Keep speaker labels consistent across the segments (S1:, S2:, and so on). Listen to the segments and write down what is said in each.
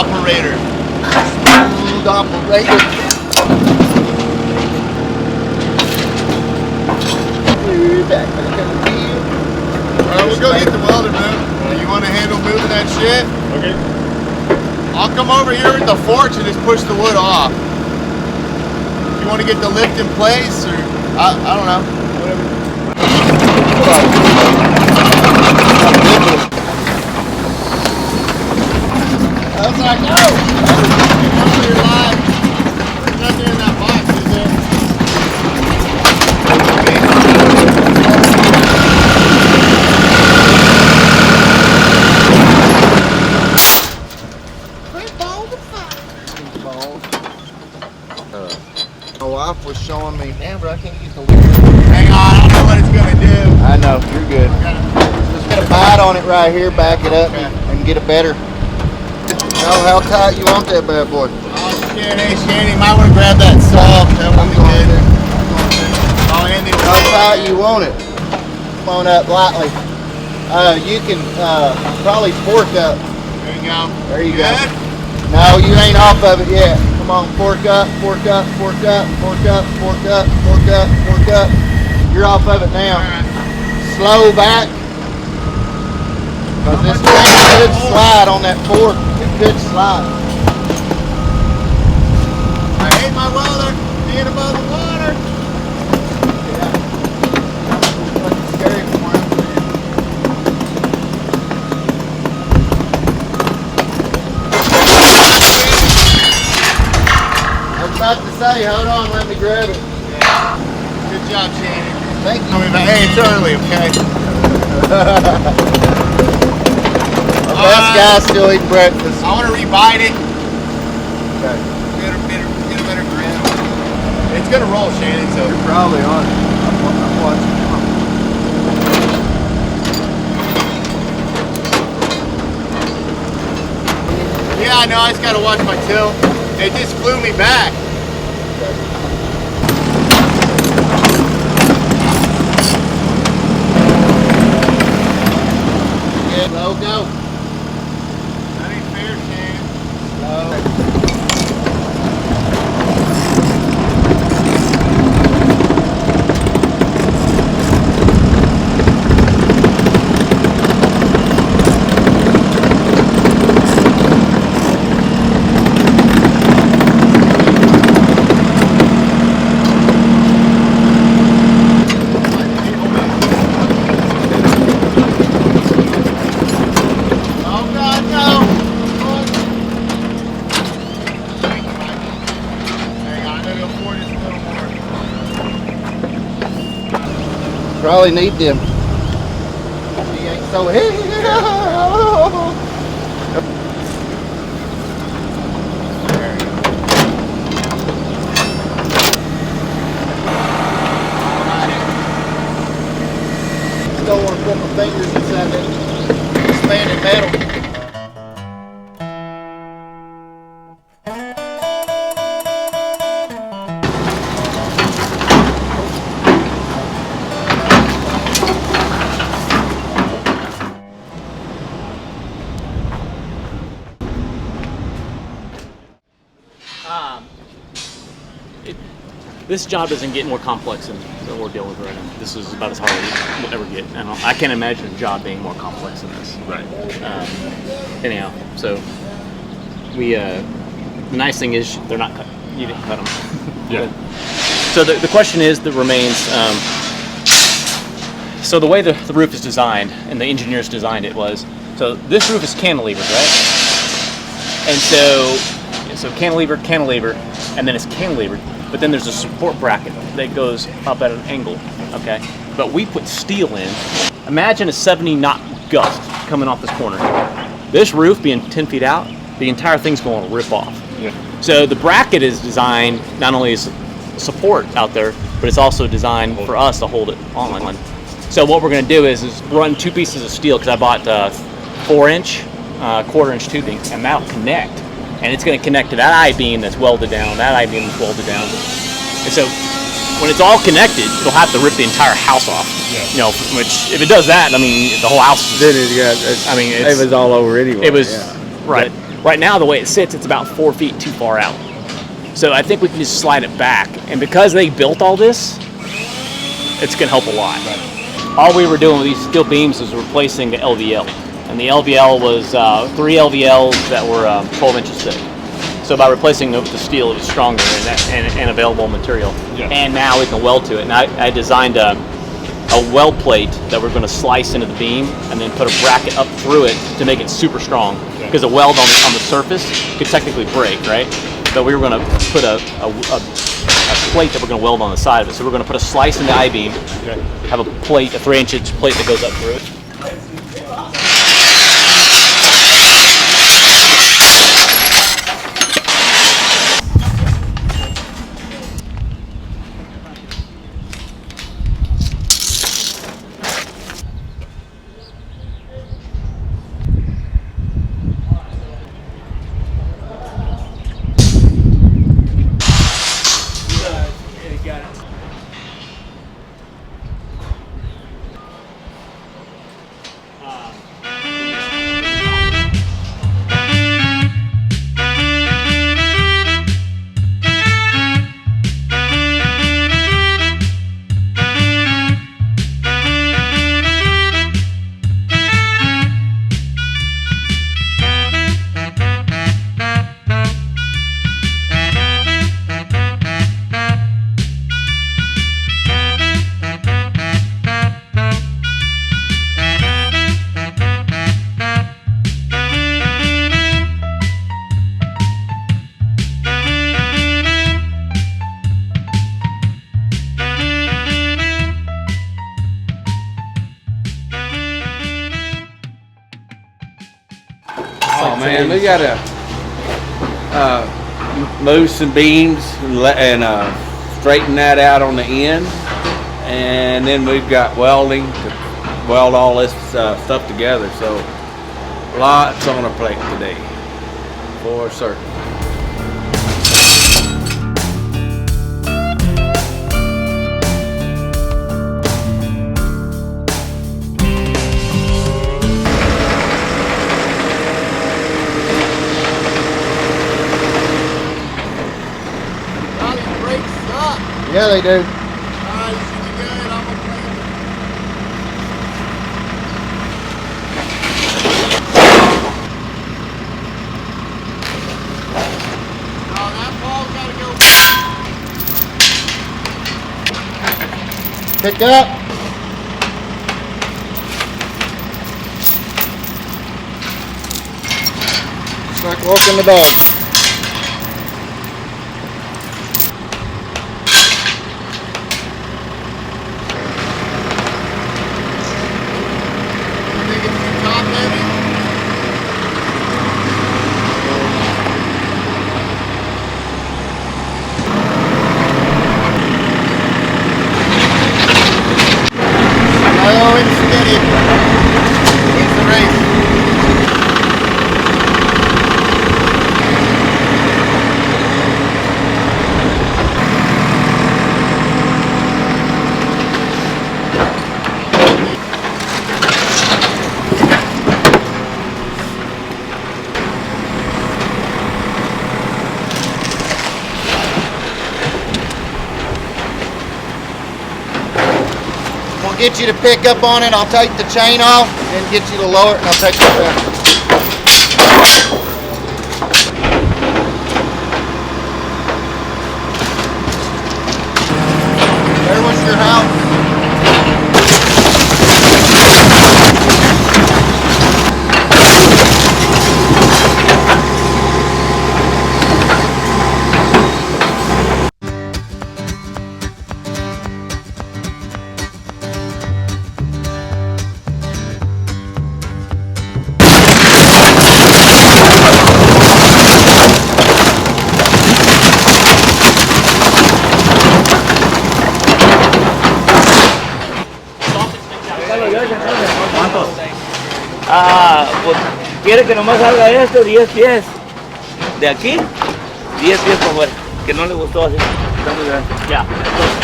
S1: operator.
S2: Smooth operator. Back on the wheel.
S1: Alright, we'll go get the welder, man. You want to handle moving that shit?
S3: Okay.
S1: I'll come over here with the fork and just push the wood off. You want to get the lift in place, or I don't know. Whatever.
S2: I was like, oh!
S1: You're live. There's nothing in that box, is there?
S2: My wife was showing me, man, but I can't use the lever.
S1: Hang on, I don't know what it's gonna do.
S2: I know, you're good. Just get a bite on it right here, back it up, and get it better. Know how tight you want that bad boy.
S1: Oh shit, hey Shanny, you might want to grab that saw. That would be good. Oh, Andy.
S2: How tight you want it. Come on up lightly. You can probably fork up.
S1: There you go.
S2: There you
S1: Good?
S2: go. No, you ain't off of it yet. Come on, fork up, fork up, fork up, fork up, fork up, fork up, fork up. You're off of it now.
S1: Alright.
S2: Slow back. Because this thing could slide on that fork. It could slide.
S1: I hate my welder being above the water.
S2: Yeah. That's scary for him. I was about to say, hold on, let me grab it.
S1: Yeah. Good job, Shanny.
S2: Thank you.
S1: Tell me about, hey, it's early, okay?
S2: Our best guy's still eating breakfast.
S1: I want to rebite it.
S2: Okay.
S1: Get a better grip. It's gonna roll, Shanny, so.
S2: You're probably on it. I'm watching.
S1: Yeah, I know, I just gotta watch my tilt. It just flew me back.
S2: Yeah, low go.
S1: That ain't fair, Shanny.
S2: Low.
S1: Oh God, no! Hang on, I gotta go forward just a little more.
S2: Probably need them. He ain't so heavy.
S1: There you go.
S2: Don't want to put my fingers inside that expanded metal.
S4: This job doesn't get more complex than what we're dealing with right now. This is about as hard as it will ever get. And I can't imagine a job being more complex than this.
S3: Right.
S4: Anyhow, so we, the nice thing is they're not cut. You didn't cut them.
S3: Yeah.
S4: So the question is that remains, so the way the roof is designed and the engineers designed it was, so this roof is cantilevered, right? And so cantilever, and then it's cantilevered. But then there's a support bracket that goes up at an angle, okay? But we put steel in. Imagine a 70 knot gust coming off this corner. This roof being 10 feet out, the entire thing's going to rip off.
S3: Yeah.
S4: So the bracket is designed not only as support out there, but it's also designed for us to hold it on. So what we're going to do is run two pieces of steel, because I bought 4-inch, quarter-inch tubing, and that'll connect. And it's going to connect to that I-beam that's welded down, that I-beam that's welded down. And so when it's all connected, it'll have to rip the entire house off.
S3: Yeah.
S4: You know, which if it does that, I mean, the whole house.
S2: Then it got.
S4: I mean,
S2: it was all over anyway.
S4: It was
S2: yeah.
S4: right. Right now, the way it sits, it's about 4 feet too far out. So I think we can just slide it back. And because they built all this, it's gonna help a lot. All we were doing with these steel beams was replacing the LVL. And the LVL was 3 LVLs that were 12 inches thick. So by replacing it with the steel, it was stronger and available material.
S3: Yeah.
S4: And now we can weld to it. And I designed a weld plate that we're going to slice into the beam and then put a bracket up through it to make it super strong. Because a weld on the surface could technically break, right? But we were going to put a plate that we're going to weld on the side of it. So we're going to put a slice in the I-beam, have a plate, a 3-inch plate that goes up through it.
S5: Oh man, we gotta move some beams and straighten that out on the end, and then we've got welding to weld all this stuff together. So lots on our plate today, for certain.
S2: Yeah, they do. Pick up. It's like walking the dog. Get you to pick up on it. I'll take the chain off and get you to lower it, and I'll take it back. There was your house.
S6: Pues quiere que nomás salga esto, 10 pies. De aquí, 10 pies por fuera. Que no le gustó así. Está muy grande.
S4: Yeah,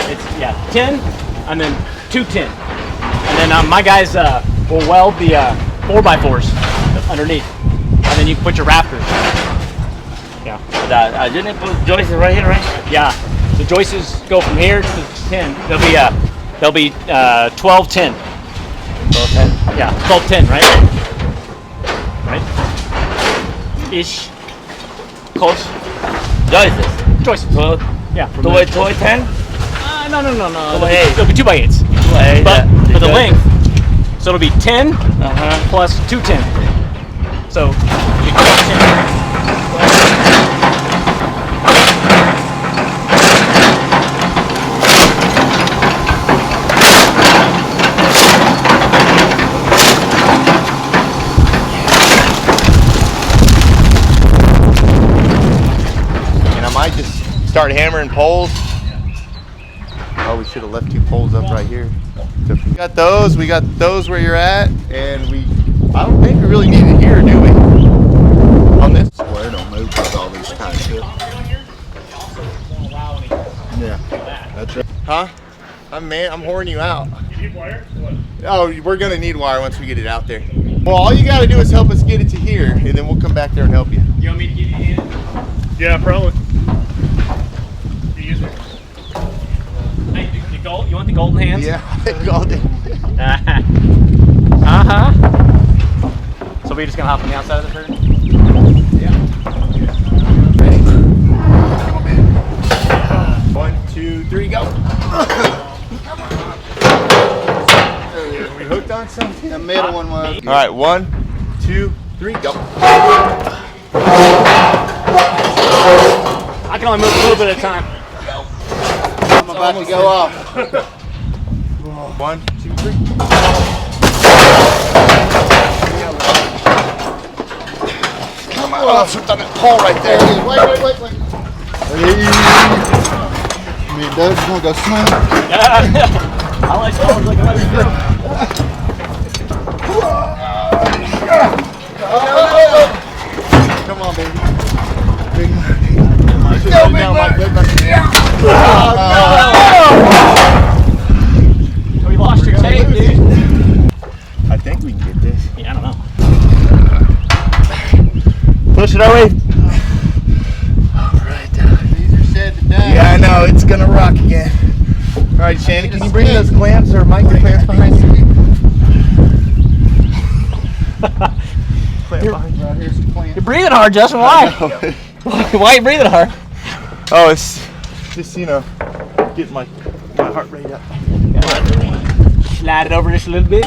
S4: it's 10 and then 2 10. And then my guys will weld the 4x4s underneath. And then you can put your rafters.
S6: The unit joist is right here, right?
S4: Yeah. The joists go from here to 10. They'll be 12 10.
S6: 1210.
S4: Yeah, 12 10, right? Right? Ish. Close.
S6: Joists.
S4: Joists.
S6: 12.
S4: Yeah.
S6: 1210.
S4: No.
S6: They'll be 8.
S4: It'll be 2 by 8s. But for the length, so it'll be 10 plus 2 10. So it'll be 12 10.
S1: And I might just start hammering poles. Oh, we should have left 2 poles up right here. So we got those where you're at, and I don't think we really need it here, do we? On this.
S2: Well, it don't move with all these kind of stuff. Yeah, that's right.
S1: Huh? I'm horning you out. You need wire? What? Oh, we're gonna need wire once we get it out there. Well, all you gotta do is help us get it to here, and then we'll come back there and help you.
S4: You want me to give you a hand?
S3: Yeah, probably. You use it.
S4: Hey, the gold, you want the golden hands?
S1: Yeah, golden.
S4: So we're just gonna hop on the outside of the curtain?
S1: Yeah. Ready? 1, 2, 3, go. Are we hooked on something?
S2: The middle one was.
S1: All right, 1, 2, 3, go.
S4: I can only move a little bit at a time.
S2: I'm about to go off.
S1: 1, 2, 3. Come on, oh, it's on that pole right there.
S2: Wait. Me and Doug's gonna go swim.
S4: I like
S2: Come on, baby.
S1: Go, big man.
S4: We lost your tape, dude.
S1: I think we can get this.
S4: Yeah, I don't know.
S1: Push it our way.
S2: These are said to die.
S1: Yeah, I know. It's going to rock again. All right, Shannon, can you bring those clamps or Mike, the clamps behind you? Clamp behind you.
S2: Right here's some plants.
S4: You're breathing hard, Justin. Why? Why are you breathing hard?
S1: Oh, it's just, getting my heart rate up.
S4: Slide it over just a little bit.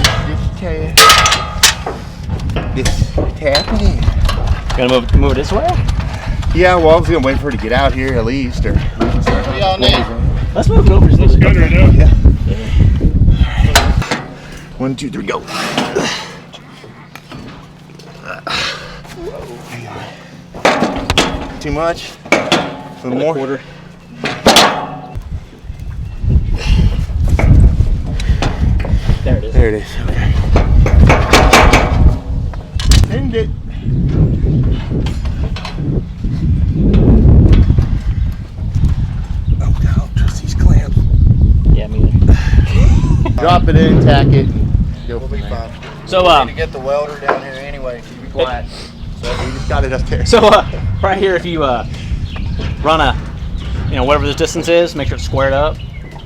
S1: This tapping.
S4: Gonna move it this way?
S1: Yeah, well, I was going to wait for her to get out here at least. Or we can start.
S2: What do y'all need?
S4: Let's move it over just a little bit.
S3: Good right now.
S1: Yeah. 1, 2, 3, go. Too much? A little more?
S4: Quarter. There it is.
S1: There it is. Okay. End it. Oh, God, I don't trust these clamps.
S4: Yeah, me either.
S1: Drop it in, tack it, and go
S2: We'll
S1: from
S2: be
S1: there.
S2: fine.
S4: So,
S2: We need to get the welder down here anyway. Keep it quiet.
S1: So we just got it up there.
S4: So right here, if you run a, whatever the distance is, make sure it's squared up,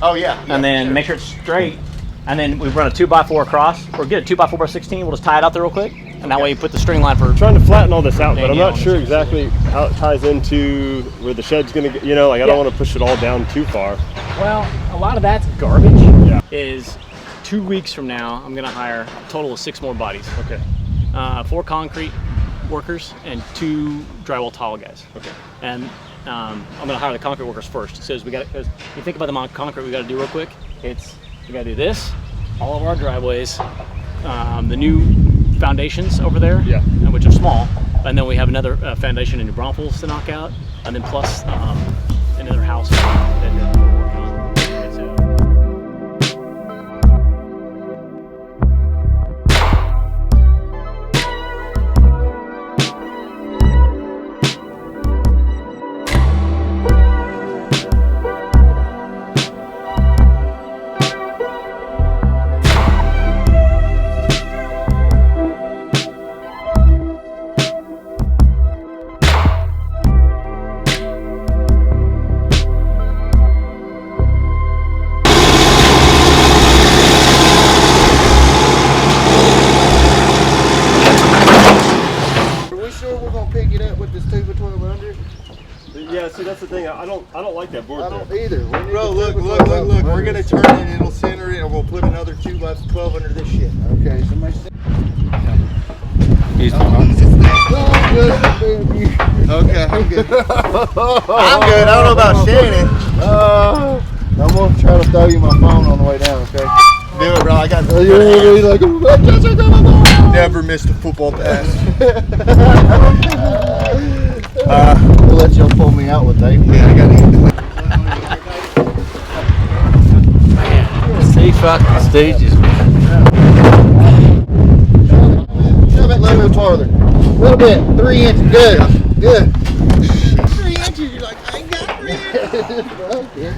S1: Oh, yeah.
S4: and then make sure it's straight, and then we run a 2x4 across, or get a 2x4x16. We'll just tie it out there real quick, and that way you put the string line for.
S3: Trying to flatten all this out, but I'm
S4: Yeah,
S3: not sure exactly how it ties into where the shed's gonna get. I don't want to push it all down too far.
S4: Well, a lot of that's garbage.
S3: Yeah.
S4: Is 2 weeks from now, I'm gonna hire a total of 6 more bodies.
S3: Okay.
S4: 4 concrete workers and 2 drywall tile guys.
S3: Okay.
S4: And I'm gonna hire the concrete workers first. It says because you think about the amount of concrete we gotta do real quick. We gotta do this, all of our driveways, the new foundations over there,
S3: Yeah.
S4: which are small, and then we have another foundation in New Braunfels to knock out, and then plus another house that we're working on. And so-
S3: Yeah, see, that's the thing. I don't like that board
S2: I
S3: there.
S2: don't either. We need
S1: Bro,
S2: to
S1: look.
S2: put what's up.
S1: We're gonna turn it. It'll center it, and we'll put another 2 by 12 under this shit.
S2: Okay, somebody say.
S5: He's
S1: Okay, I'm good. I'm good. I don't know about Shannon.
S2: I'm gonna try to throw you my phone on the way down. Okay.
S1: Do it, bro. I got.
S2: You're like,
S1: Never missed a football pass.
S2: we'll let y'all pull me out with Dave.
S1: Yeah, I got it.
S5: See fucking stages.
S2: Shove it a little bit farther. A little bit. 3 inches. Good. Good. 3 inches. You're like, I ain't got 3 inches.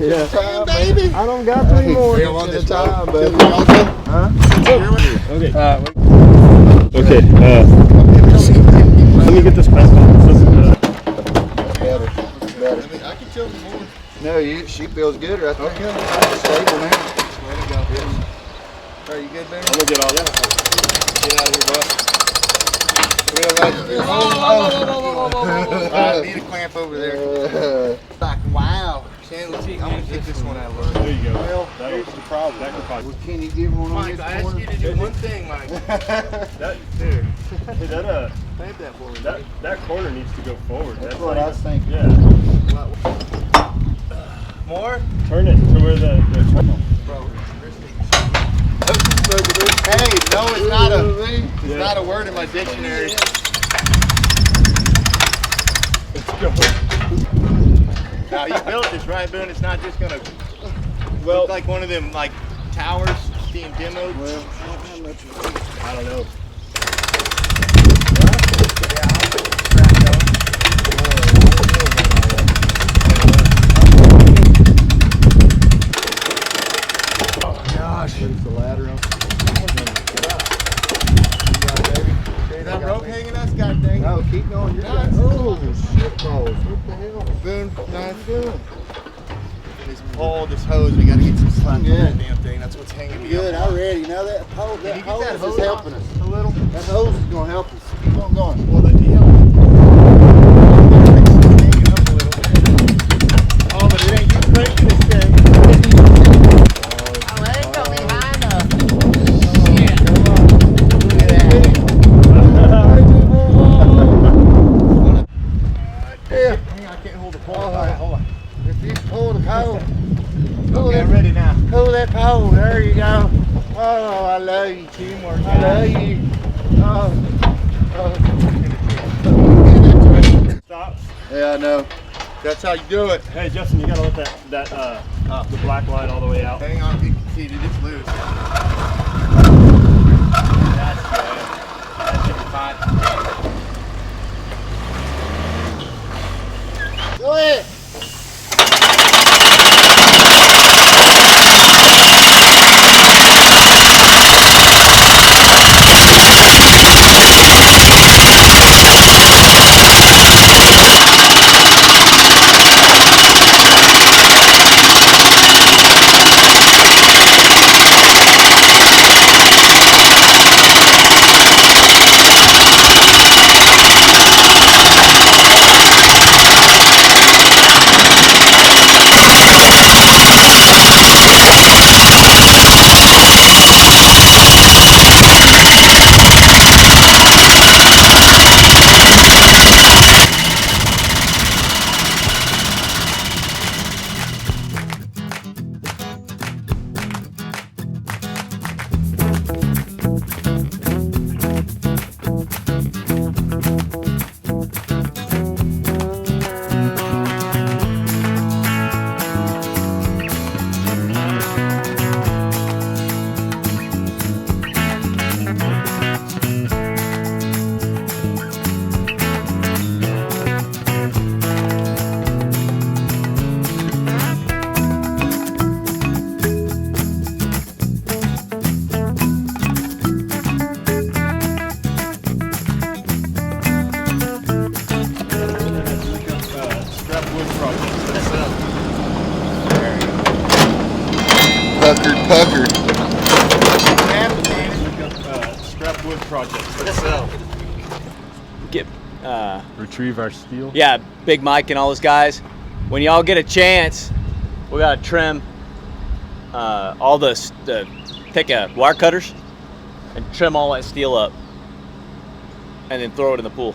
S3: Yeah.
S2: Time, baby. I don't got 3 more.
S1: Hey, I'm on this
S2: time,
S1: boat.
S2: baby.
S1: Y'all go?
S2: Huh?
S3: Okay. Okay. Let me get this pass off.
S2: Better.
S1: I can tell you more.
S2: No, she feels good right there.
S1: Okay.
S2: Stable now.
S1: Let it go. Are you good, man?
S3: I'm gonna get all that.
S1: Get out of here, bud. I need a clamp over there. Like, wow. Shannon, I'm gonna take this one out of the way.
S3: There you go.
S2: Well,
S3: here's the problem. That could probably.
S2: Can you give one on
S1: Mike,
S2: this
S1: I asked
S2: corner?
S1: you to do one thing, Mike.
S3: That
S1: Here,
S3: hey,
S1: clamp that for me.
S3: that corner needs to go forward.
S2: That's what I was thinking.
S3: Yeah.
S1: More?
S3: Turn it to where the
S1: Bro, hey, no, it's not a word in my dictionary.
S3: Let's go.
S1: Now, you built this, right, Boone? It's not just gonna look like one of them, like, towers being demoed.
S2: Well,
S3: I don't know.
S2: There's the ladder up.
S1: Is that rope hanging us? God dang it.
S2: No, keep going. You're
S1: Nice.
S2: Oh, shit balls. What the hell?
S1: Boone,
S2: What
S1: nice.
S2: you doing?
S1: This pole, this hose, we gotta get some slack on
S2: Yeah.
S1: that damn thing. That's what's hanging me
S2: Good,
S1: up.
S2: already. Now that hose,
S1: Can you get that
S2: is
S1: hose
S2: helping
S1: off
S2: us.
S1: a little?
S2: That hose is going to help us. Keep on going.
S1: Well, the deal. Hanging up a little bit. Oh, but it ain't you breaking this thing.
S2: Yeah.
S1: Hang on, I can't hold the pole. All right, hold on.
S2: If you pull the pole,
S1: Okay, I'm ready now.
S2: pull that pole. There you go. Oh, I love you.
S1: Teamwork,
S2: I love you. Oh.
S3: Stop.
S2: Yeah, I know.
S1: That's how you do it.
S3: Hey Justin, you gotta let that the black line all the way out.
S1: Hang on, you can see it is loose. That's good. That should be fine.
S2: Go ahead. Puckered.
S3: Scrap wood project.
S4: Get
S3: Retrieve our steel.
S4: Yeah, Big Mike and all those guys. When y'all get a chance, we gotta trim all take wire cutters and trim all that steel up, and then throw it in the pool.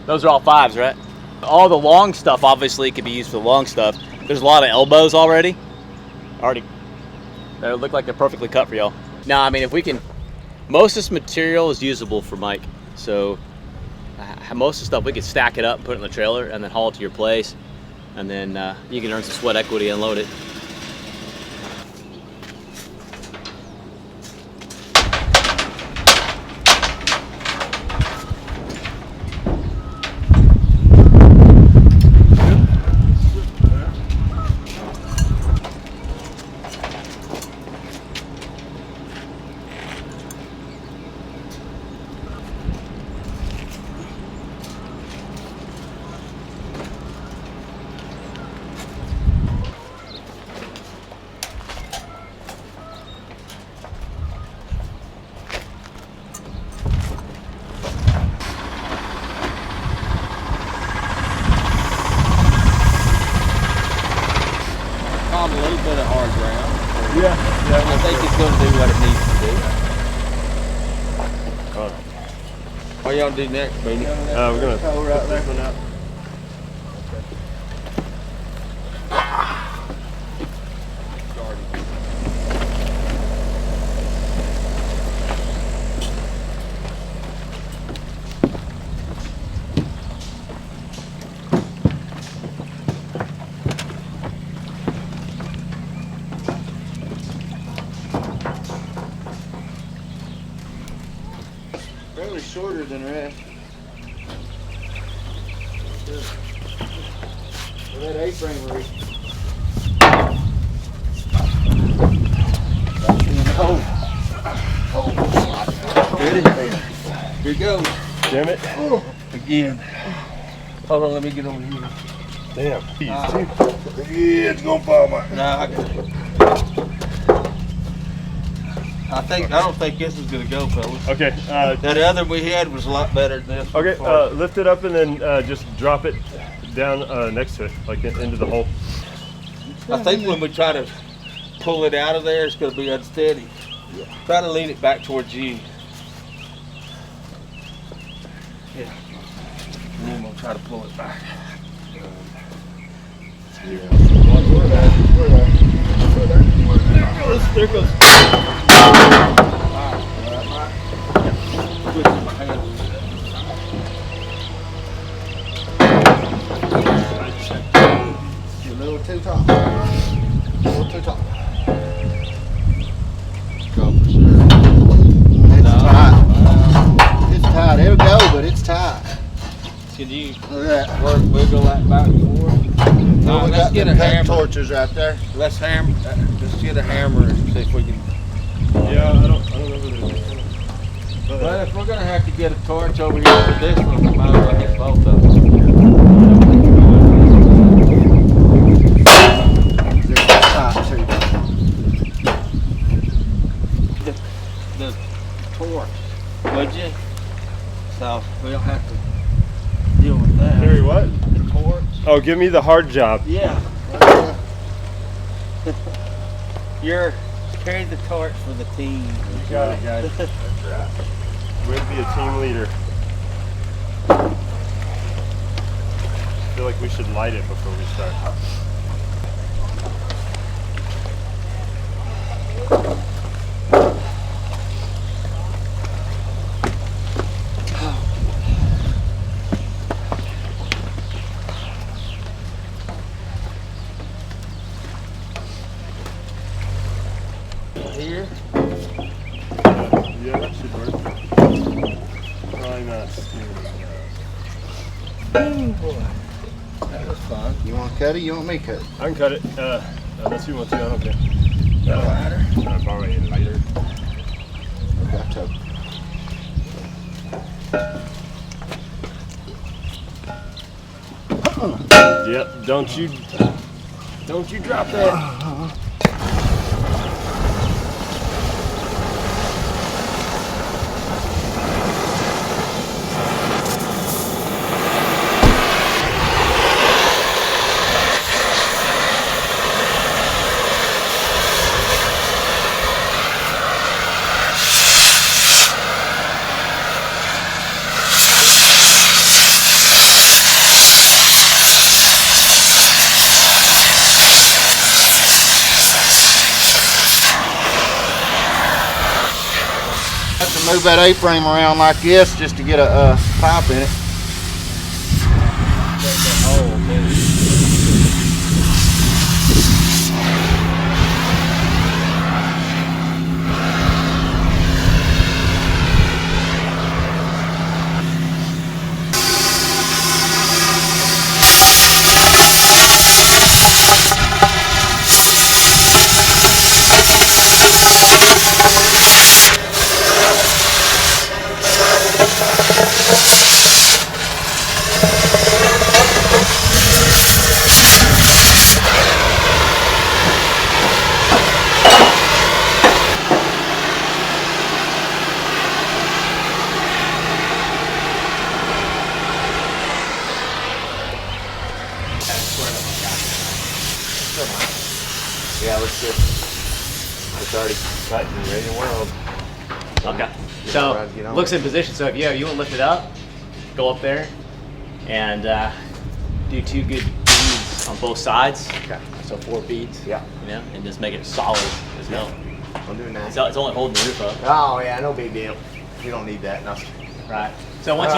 S4: Those are all 5s, right? All the long stuff obviously could be used for the long stuff. There's a lot of elbows already. They look like they're perfectly cut for y'all. Now, I mean, if we can, most of this material is usable for Mike. So most of the stuff we could stack it up and put it in the trailer and then haul it to your place. And then you can earn some sweat equity and load it.
S5: Found a little bit of hard ground.
S3: Yeah.
S5: I think it's going to do what it needs to do.
S3: Oh.
S5: What y'all do next, Beanie?
S3: We're gonna put this one out.
S2: Probably shorter than the rest. Well, that A-frame reach.
S5: Ready? Here it goes.
S3: Damn it.
S5: Again. Hold on, let me get over here.
S3: Damn.
S5: Yeah,
S2: it's gonna fall, man.
S5: Nah, I don't think this is gonna go, fellas.
S3: Okay.
S5: That other we had was a lot better than this.
S3: Okay. Lift it up and then just drop it down next to it, like into the hole.
S5: I think when we try to pull it out of there, it's gonna be unsteady. Yeah. Try to lean it back towards you. Yeah. And then we'll try to pull it back.
S3: There it goes.
S2: A little too top. A little too top. Go for sure. It's tight. It's tight. It'll go, but it's tight.
S5: Can you
S2: Look at that.
S5: wiggle that back and forth?
S2: Well, we
S5: let's
S2: got
S5: get
S2: the
S5: a
S2: pet
S5: hammer.
S2: torches right there.
S5: Let's hammer. Let's get a hammer and see if we can.
S3: Yeah, I don't know whether
S5: Well, if we're gonna have to get a torch over here for this one, we might as well get both of them.
S2: They're tight too.
S5: The torch, would you? So we don't have to deal with that.
S3: Harry, what?
S5: The torch.
S3: Oh, give me the hard job.
S5: Yeah. You're carry the torch for the team.
S3: You got it, guys. That's right. We'd be a team leader. I feel like we should light it before we start.
S5: Here.
S3: Yeah, that should work. Probably not steering.
S2: That was fun. You want to cut it? You want me to cut it?
S3: I can cut it. Unless you want to, I don't care.
S2: Got a lighter?
S3: Can I borrow a lighter?
S2: Got to.
S3: Yep. Don't you drop that.
S2: move that A-frame around like this just to get a pipe in it.
S1: Yeah, let's just. It's already cut and ready to world.
S4: Okay.
S1: You
S4: So
S1: know, you know.
S4: looks in position. So if you want to lift it up, go up there, and do 2 good beads on both sides.
S1: Okay.
S4: So 4 beads.
S1: Yeah.
S4: You know, and just make it solid as hell.
S1: I'm doing that.
S4: It's only holding the roof up.
S1: Oh yeah, no big deal. You don't need that. No.
S4: Right. So once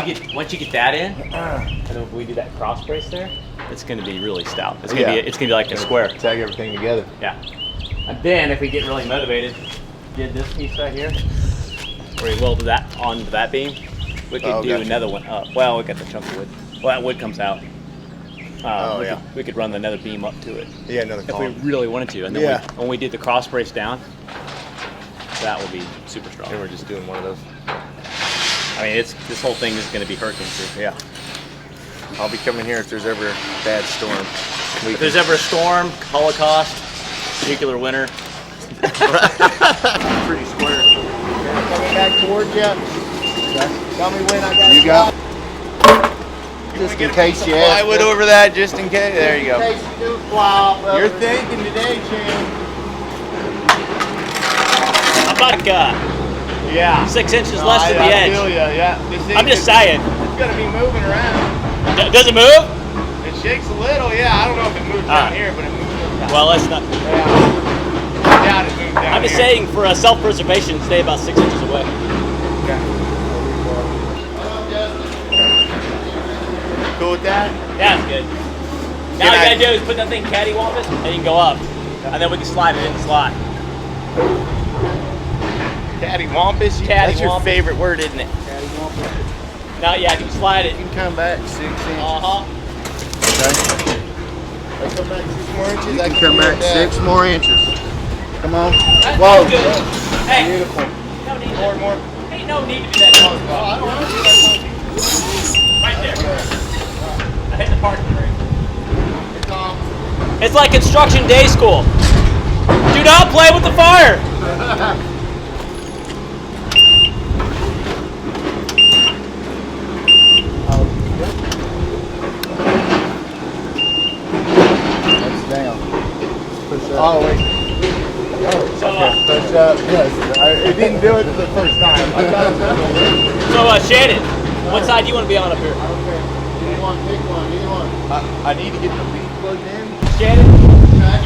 S4: you get that in, and then if we do that cross brace there, it's going to be really stout. It's going to be like a square.
S1: Tag everything together.
S4: Yeah. And then if we get really motivated, did this piece right here, where we welded that onto that beam, we could do another one up. Well, we got the chunk of wood. Well, that wood comes out. We could run another beam up to it.
S1: Yeah, another
S4: if
S1: column.
S4: we really wanted to. And then when we did the cross brace down, that will be super strong.
S1: And we're just doing one of those.
S4: I mean, this whole thing is going to be hurricane proof.
S1: Yeah. I'll be coming here if there's ever a bad storm.
S4: If there's ever a storm, Holocaust, nuclear winter.
S1: Pretty square.
S2: Coming back towards you. Tell me when I got
S1: You got.
S2: just in case you ask.
S1: Plywood over that, just in case. There you go.
S2: In case you do fly off.
S1: You're thinking today, Chan.
S4: About
S1: Yeah.
S4: 6 inches less than the
S1: I
S4: edge.
S1: feel ya, yeah. This thing
S4: I'm just
S1: is-
S4: saying.
S1: It's gonna be moving around.
S4: Does it move?
S1: It shakes a little, yeah. I don't know if it moves down here, but it moves down.
S4: Well, let's not.
S1: Yeah. I doubt it moves down
S4: I'm just
S1: here.
S4: saying, for self-preservation, stay about 6 inches away.
S1: Okay. Cool with that?
S4: That's good. Now all you gotta do is put that thing cattywampus, and you can go up, and then we can slide it in the slot.
S1: Cattywampus? That's your
S4: Cattywampus.
S1: favorite word, isn't it?
S4: Now, yeah, if you slide it.
S2: You can come back 6 inches.
S4: Uh-huh.
S1: I come back 6 more inches.
S2: You
S1: I
S2: can come
S1: do
S2: back
S1: that.
S2: 6 more inches. Come on.
S4: That's
S2: Whoa.
S4: good. Hey,
S2: Beautiful.
S4: no need
S1: More and more.
S4: Ain't no need to be that close.
S1: I don't want to do that.
S4: Right there. I hit the parking brake.
S1: It's on.
S4: It's like construction day school. Do not play with the fire.
S2: That's down. Push up.
S1: Oh, wait.
S4: So,
S1: Push up. Yes. It didn't do it the first time. I thought it was
S4: Shannon, what side do you want to be on up here?
S2: Either one, pick one, either one.
S1: I need to get the feet plugged in.
S4: Shannon,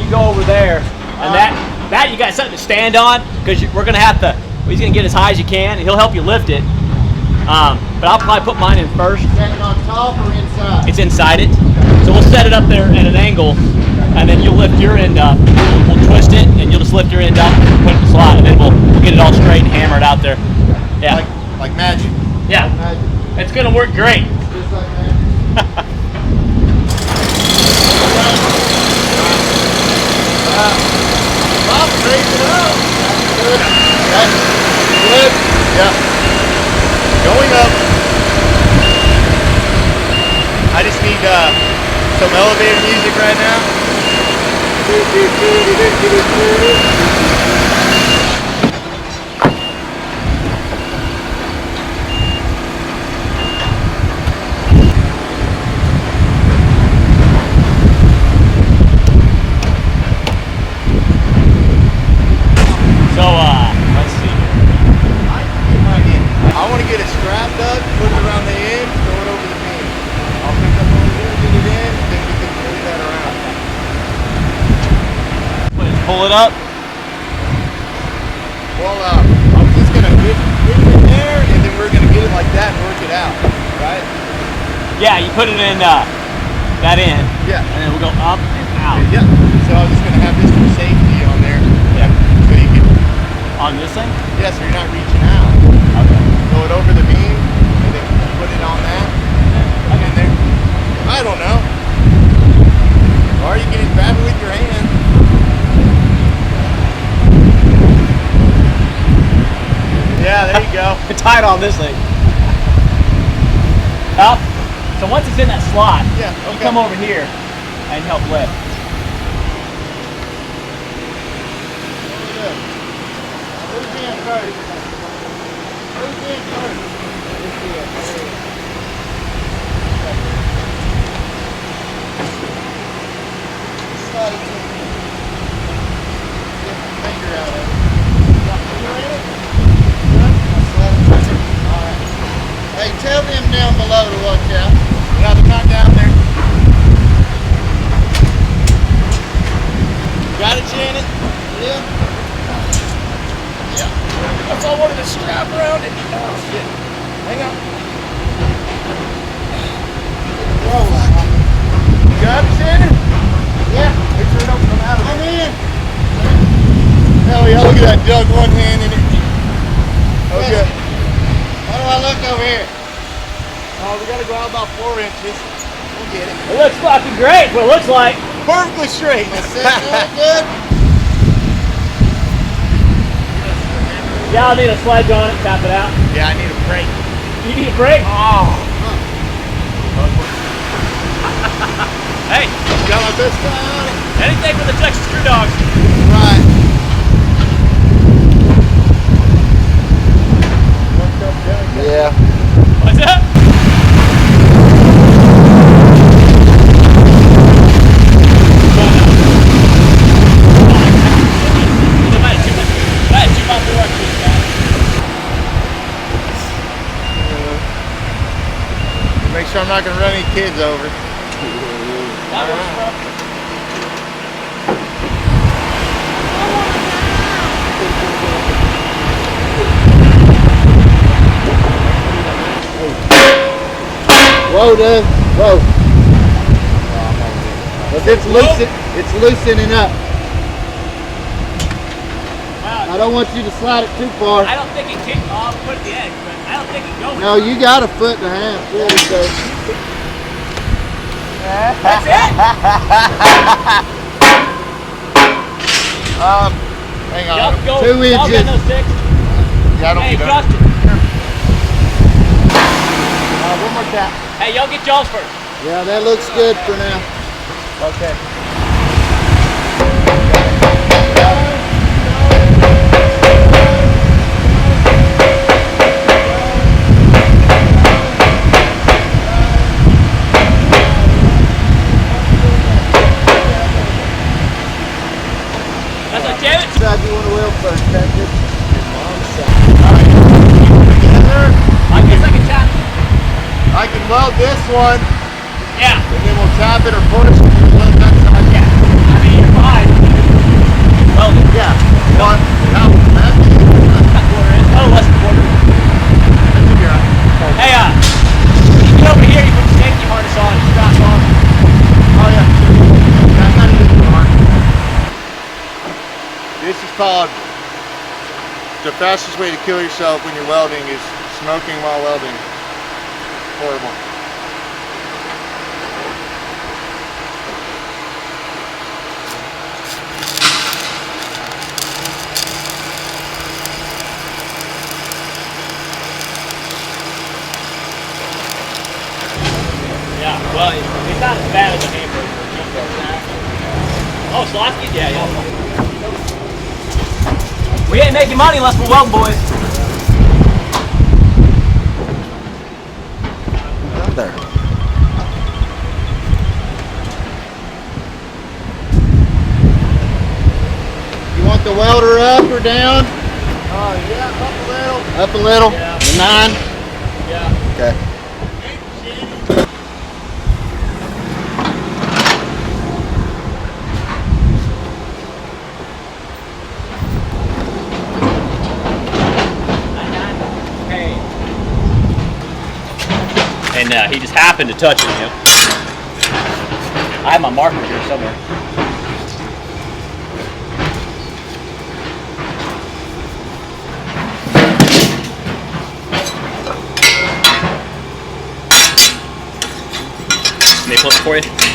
S4: you go over there, and that you got something to stand on, because we're gonna have to. He's gonna get as high as you can, and he'll help you lift it. But I'll probably put mine in first.
S2: Standing on top or inside?
S4: It's inside it, so we'll set it up there at an angle, and then you'll lift your end up. We'll twist it, and you'll just lift your end up, put it in the slot, and then we'll get it all straight and hammer it out there. Yeah,
S1: Like magic.
S4: yeah, it's gonna work great.
S2: Just like that.
S1: Bob, raise it up.
S2: Good.
S1: Yeah. Going up. I just need some elevator music right now.
S4: So, let's see here.
S1: I want to get it strapped up, put it around the end, throw it over the beam. I'll pick up over here, get it in, then we can move that around.
S4: Pull it up.
S1: Well, I was just gonna get it in like that and work it out, right?
S4: Yeah, you put it in that end,
S1: Yeah.
S4: and then we'll go up and out.
S1: Yeah. So I'm just gonna have this for safety on there.
S4: Yeah.
S1: So you can,
S4: On this thing?
S1: yeah, so you're not reaching out.
S4: Okay.
S1: Throw it over the beam, and then put it on that. And then there. I don't know. Or you can grab it with your hand. Yeah, there you go.
S4: Tie it on this thing. Up. So once it's in that slot,
S1: Yeah,
S4: you
S1: okay.
S4: come over here and help lift.
S2: Who's in first? Who's in first? Slide it to me. Get my finger out of it. You in it? Good? I'll slide it to me. All right. Hey, tell them down below to watch out.
S1: Yeah, they're not down there. Got it, Janet?
S2: Yeah.
S1: That's all I wanted to strap around it. Oh, shit. Hang on. You got it, Shannon?
S2: Yeah.
S1: Make sure it don't come out of
S2: I'm
S1: it.
S2: in.
S1: Hell yeah, look at that Doug one hand in it. Oh,
S2: Yes.
S1: good.
S2: How do I look over here?
S1: Oh, we gotta go out about 4 inches. We'll get it.
S4: It looks fucking great. What it looks like.
S1: Perfectly straight.
S2: That's it. All good.
S4: Yeah, I'll need a sledge on it. Tap it out.
S1: Yeah, I need a break.
S4: You need a break?
S1: Oh.
S4: Hey,
S1: Got my best guy on it.
S4: anything for the Texas Screw Dogs.
S1: Right.
S2: Yeah.
S4: What's up?
S1: Make sure I'm not gonna run any kids over.
S2: Whoa, Doug. Whoa. It's loosening up. I don't want you to slide it too far.
S4: I don't think it kicked off, put it the edge, but I don't think it goes.
S2: No, you got a foot and a half. Really, so.
S4: That's it?
S1: Hang on.
S4: Y'all go.
S2: 2
S4: Y'all
S2: inches.
S4: get those sticks?
S1: Yeah, I don't
S4: Hey,
S1: get
S4: Justin.
S1: One more tap.
S4: Hey, y'all get y'all's first.
S2: Yeah, that looks good for now.
S1: Okay.
S4: That's a David.
S2: Side you want to wheel first, Patrick?
S1: Together.
S4: I guess I can tap.
S1: I can weld this one,
S4: Yeah.
S1: and then we'll tap it or push. Weld that side.
S4: Yeah. I mean, you're fine. Well,
S1: Yeah. One. Now, that's
S4: quarter inch. Oh, less than quarter.
S1: that should be right.
S4: Hey, you get over here, you put your safety harness on, strap on.
S1: Oh yeah. That's not even hard. This is called the fastest way to kill yourself when you're welding is smoking while welding. Horrible.
S4: Yeah, well, it's not as bad as a hamburger or cheeseburger. Oh, Slosky? Yeah, yeah. We ain't making money unless we're welding, boys.
S2: There. You want the welder up or down?
S1: Yeah, up a little.
S2: Up a little.
S4: Yeah.
S2: The 9.
S4: Yeah.
S2: Okay.
S4: Hey. he just happened to touch it. You know? I have my marker here somewhere. Let me flip it for you.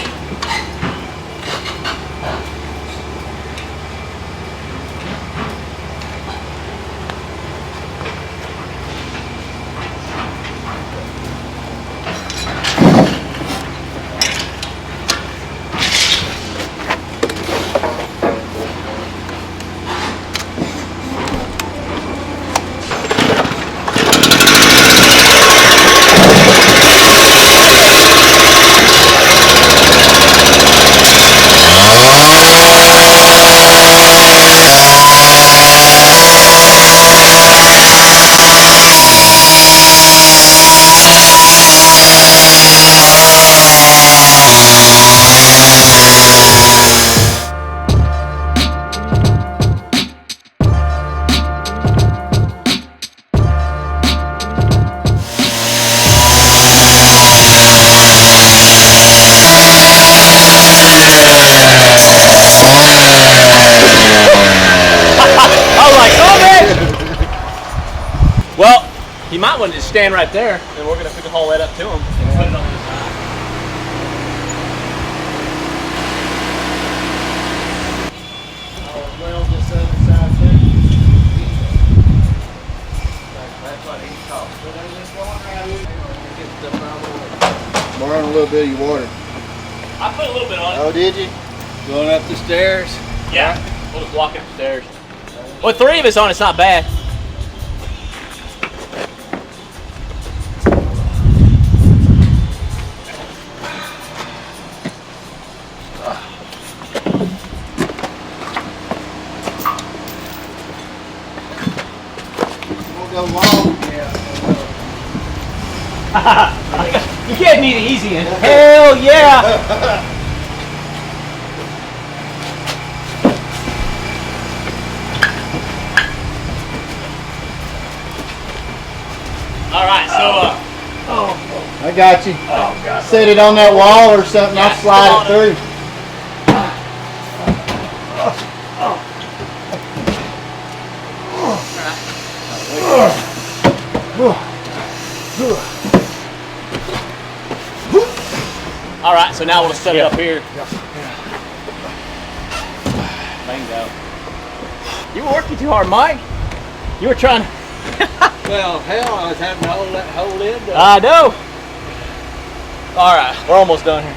S4: Well, you might want to just stand right there, and we're going to haul that up to him and put it on the side.
S2: Well, this other side too. That's what he's talking. But they're just going around here. Get stuff out of the way. Borrowing a little bit of your water.
S4: I put a little bit on it.
S2: Oh, did you? Going up the stairs?
S4: Yeah, we'll just walk up the stairs. Well, 3 of us on it's not bad.
S2: Won't go long. Yeah.
S4: You can't beat the easy end. Hell yeah! All right, so
S2: I got you. Set it on that wall or something.
S4: Yeah,
S2: I'll slide it through.
S4: all right, so now we'll set it up here. Banged out. You were working too hard, Mike. You were trying.
S5: Well, hell, I was having to hold that whole lid up.
S4: I know. All right, we're almost done here.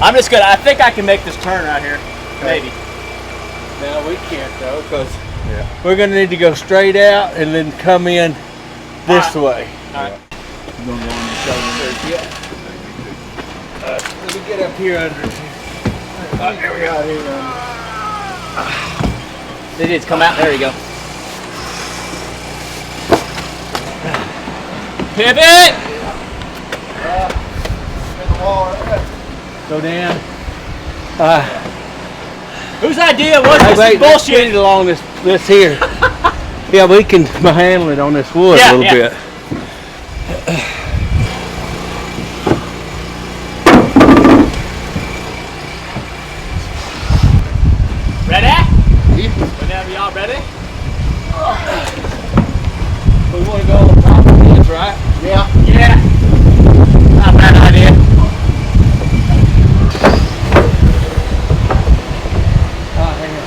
S4: I think I can make this turn right here. Maybe.
S5: No, we can't though, because we're going to need to go straight out and then come in this way.
S4: All right.
S5: You're going to go on your shoulders. Yeah. Let me get up here under it.
S2: Here we go. Here we go.
S4: It is. Come out. There you go. Pivot!
S2: In the wall right there.
S5: Go down.
S4: Whose idea was
S5: Hey,
S4: this?
S5: wait, let's get
S4: Bullshit.
S5: it along this here. Yeah, we can handle it on this wood
S4: Yeah,
S5: a little
S4: yeah.
S5: bit.
S4: Ready?
S2: Yeah.
S4: Whenever y'all ready.
S5: We want to go on top of this, right?
S2: Yeah.
S4: Yeah. Not a bad idea.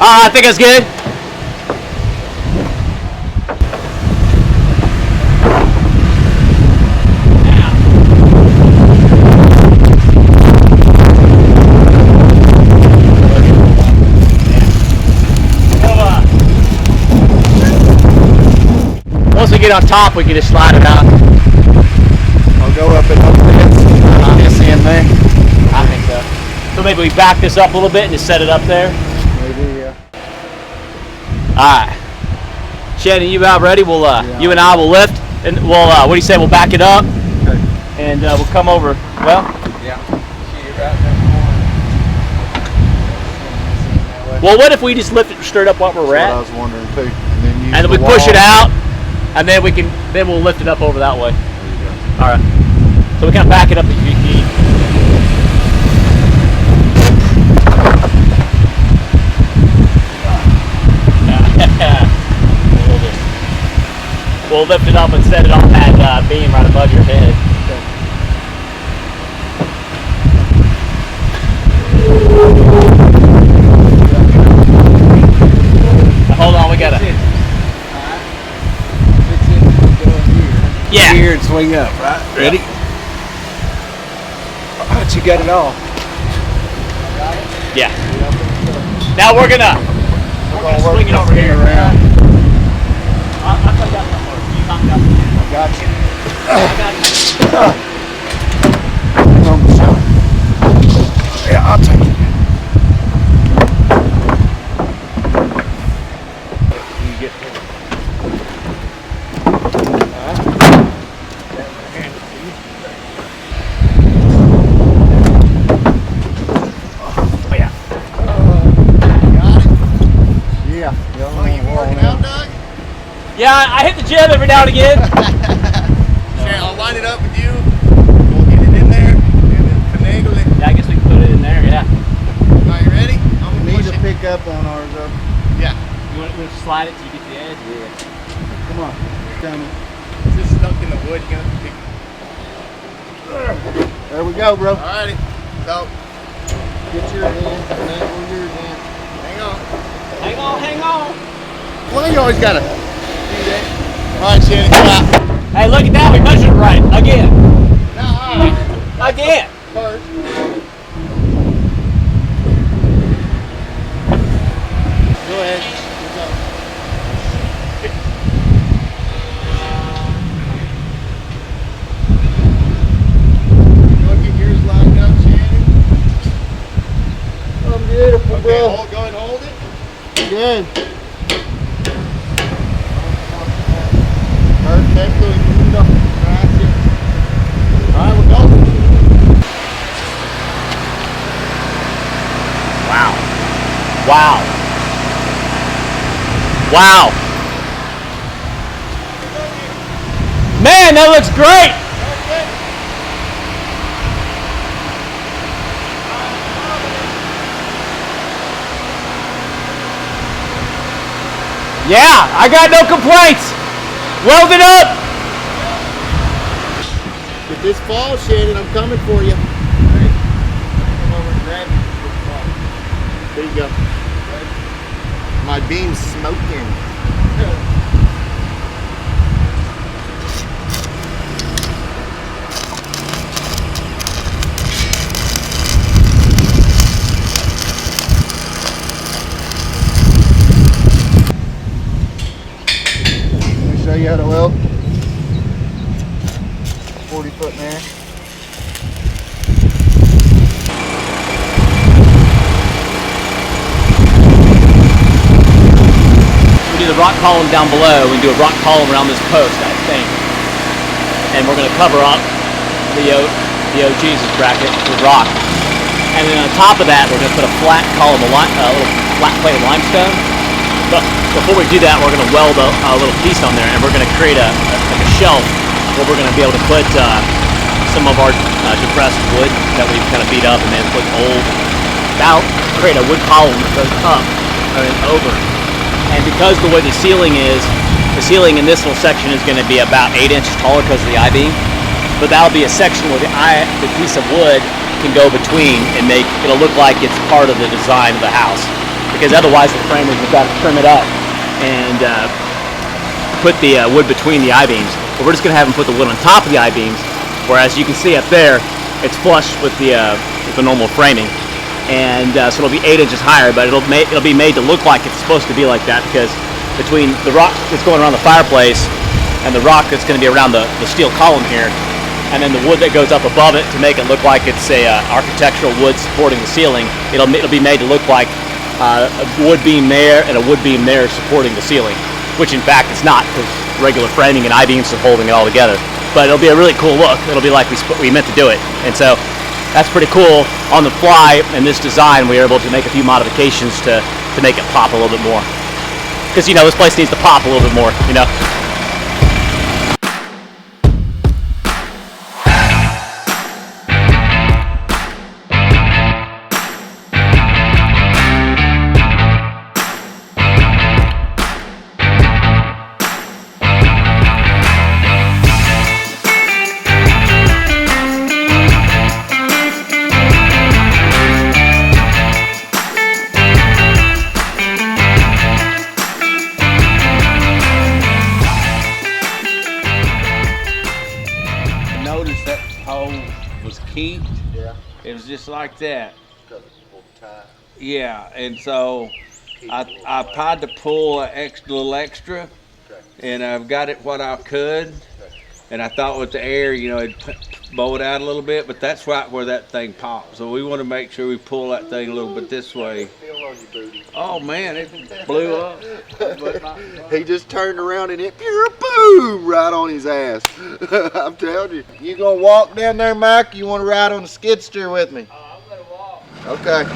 S4: I think that's good. Once we get on top, we can just slide it out.
S2: I'll go up and open this in there.
S4: I think so. So maybe we back this up a little bit and just set it up there.
S2: Maybe, yeah.
S4: All right. Shannon, you about ready? We'll you and I will lift, and we'll what do you say? We'll back it up,
S2: Okay.
S4: and we'll come over. Well,
S2: Yeah.
S4: well, what if we just lift it straight up what we're
S2: That's what I
S4: at,
S2: was wondering too. And then use
S4: and then
S2: the
S4: we push it
S2: wall.
S4: out, and then we'll lift it up over that way. All right. So we kind of back it up a few feet. We'll lift it up and set it on that beam right above your head. Hold on, we gotta. Yeah.
S5: Here and swing up, right? Ready? But you got it all.
S4: Yeah. Now we're gonna swing it over here. I'll come down that part. You come down.
S2: Got you.
S4: I got you.
S2: Yeah, I'll take it.
S3: You get
S4: Oh yeah.
S2: Got it? Yeah. Oh, you working out, Doug?
S4: Yeah, I hit the gym every now and again.
S1: Sure, I'll line it up with you. We'll get it in there and then finagle it.
S4: Yeah, I guess we can put it in there. Yeah.
S1: Are you ready? I'm
S2: We
S1: gonna
S2: need
S1: push
S2: to
S1: it.
S2: pick up on ours though.
S1: Yeah.
S4: You want to slide it till you get to the edge? Yeah.
S2: Come on. It's coming.
S1: It's just stuck in the wood. You're gonna have to pick.
S2: There we go, bro.
S1: Alrighty. So,
S2: Get yours in. Finagle yours in.
S1: hang on.
S4: Hang on, hang on.
S1: Well, you always gotta do that. Alright, Shannon, come out.
S4: Hey, look at that. We measured it right again. Again.
S1: First. Go ahead. Good job. You want to get yours lined up, Shannon?
S2: Oh, beautiful,
S1: Okay,
S2: bro.
S1: go ahead and hold it.
S2: Good.
S1: Perfect. So we move it up. That's it. Alright, we're going.
S4: Wow. Wow. Wow. Man, that looks great. Yeah, I got no complaints. Weld it up.
S2: If this falls, Shannon, I'm coming for you.
S1: Come over and grab it.
S2: There you go.
S1: My beam's smoking.
S2: Let me show you how to weld. 40 foot in there.
S4: We do the rock column down below. We do a rock column around this post, I think. And we're going to cover up the O Jesus bracket with rock. And then on top of that, we're going to put a flat column, a little flat plate of limestone. But before we do that, we're going to weld a little piece on there, and we're going to create like a shelf where we're going to be able to put some of our depressed wood that we've kind of beat up and then put old. That'll create a wood column that goes up and over. And because the way the ceiling in this little section is going to be about 8 inches taller because of the I-beam. But that'll be a section where the piece of wood can go between and it'll look like it's part of the design of the house. Because otherwise the framers have got to trim it up and put the wood between the I-beams. But we're just going to have them put the wood on top of the I-beams. Whereas you can see up there, it's flush with the normal framing. And so it'll be 8 inches higher, but it'll be made to look like it's supposed to be like that, because between the rock that's going around the fireplace and the rock that's going to be around the steel column here, and then the wood that goes up above it to make it look like it's a architectural wood supporting the ceiling, it'll be made to look like a wood beam there and a wood beam there supporting the ceiling, which in fact it's not, because regular framing and I-beams are holding it all together. But it'll be a really cool look. It'll be like we meant to do it. And so that's pretty cool. On the fly in this design, we were able to make a few modifications to make it pop a little bit more. Because, you know, this place needs to pop a little bit more, you know.
S5: It was just like that.
S2: Because of the tie.
S5: Yeah, and so I tried to pull a little extra, and I've got it what I could. And I thought with the air, you know, it'd bow it out a little bit, but that's right where that thing popped. So we want to make sure we pull that thing a little bit this way.
S2: Feel on your booty.
S5: Oh man, it blew up.
S2: He just turned around and it boom right on his ass. I'm telling you. You gonna walk down there, Mike? You want to ride on the skid steer with me?
S6: I'm gonna walk.
S2: Okay.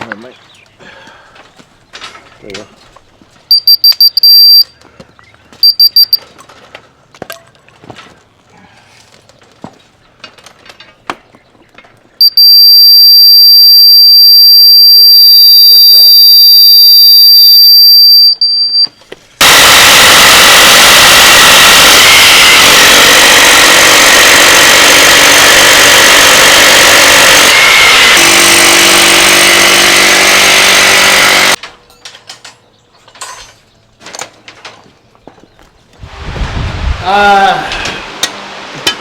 S3: All right, mate. There you go.